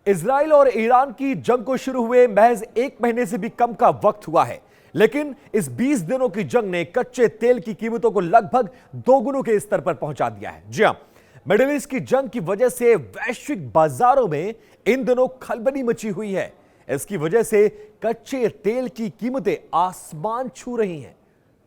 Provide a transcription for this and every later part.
Israel और Iran की जंग को शुरू हुए महज एक महीने से भी कम का वक्त हुआ है, लेकिन इस 20 दिनों की जंग ने कच्चे तेल की कीमतों को लगभग दोगुनों के स्तर पर पहुंचा दिया है। जी हां, मिडिल ईस्ट की जंग की वजह से वैश्विक बाजारों में इन दिनों खलबली मची हुई है। इसकी वजह से कच्चे तेल की कीमतें आसमान छू रही हैं।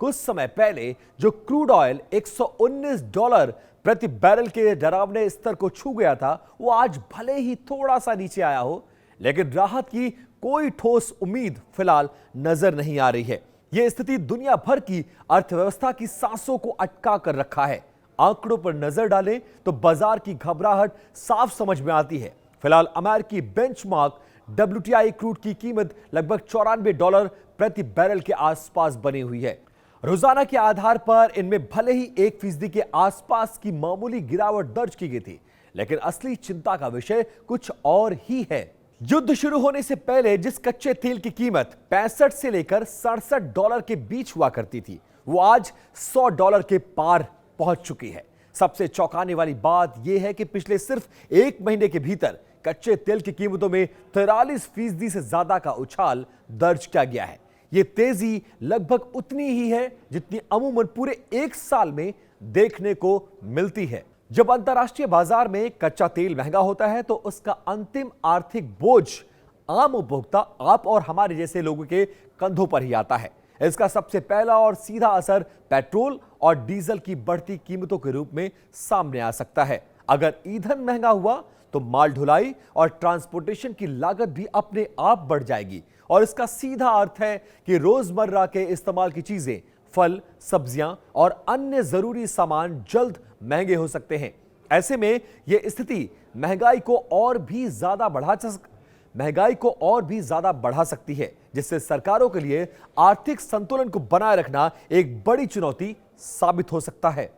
कुछ समय पहले जो क्रूड ऑयल $119 प्रति बैरल के डरावने स्तर को छू गया था, वो आज भले ही थोड़ा सा नीचे आया हो, लेकिन राहत की कोई ठोस उम्मीद फिलहाल नजर नहीं आ रही है। यह स्थिति दुनिया भर की अर्थव्यवस्था की सांसों को अटका कर रखा है। आंकड़ों पर नजर डालें तो बाजार की घबराहट साफ समझ में आती है। फिलहाल अमेरिकी बेंचमार्क WTI क्रूड की कीमत लगभग $94 प्रति बैरल के आसपास बनी हुई है। रोजाना के आधार पर इनमें भले ही 1% के आसपास की मामूली गिरावट दर्ज की गई थी, लेकिन असली चिंता का विषय कुछ और ही है। युद्ध शुरू होने से पहले जिस कच्चे तेल की कीमत 65 से लेकर $67 के बीच हुआ करती थी, वो आज $100 के पार पहुंच चुकी है। सबसे चौंकाने वाली बात यह है कि पिछले सिर्फ एक महीने के भीतर कच्चे तेल की कीमतों में 43% से ज्यादा का उछाल दर्ज किया गया है। यह तेजी लगभग उतनी ही है जितनी अमूमन पूरे एक साल में देखने को मिलती है। जब अंतर्राष्ट्रीय बाजार में कच्चा तेल महंगा होता है तो उसका अंतिम आर्थिक बोझ आम उपभोक्ता, आप और हमारे जैसे लोगों के कंधों पर ही आता है। इसका सबसे पहला और सीधा असर पेट्रोल और डीजल की बढ़ती कीमतों के रूप में सामने आ सकता है। अगर ईंधन महंगा हुआ तो माल ढुलाई और ट्रांसपोर्टेशन की लागत भी अपने आप बढ़ जाएगी, और इसका सीधा अर्थ है कि रोजमर्रा के इस्तेमाल की चीजें, फल, सब्जियां और अन्य जरूरी सामान जल्द महंगे हो सकते हैं। ऐसे में यह स्थिति महंगाई को और भी ज्यादा बढ़ा सकती है, जिससे सरकारों के लिए आर्थिक संतुलन को बनाए रखना एक बड़ी चुनौती साबित हो सकता है।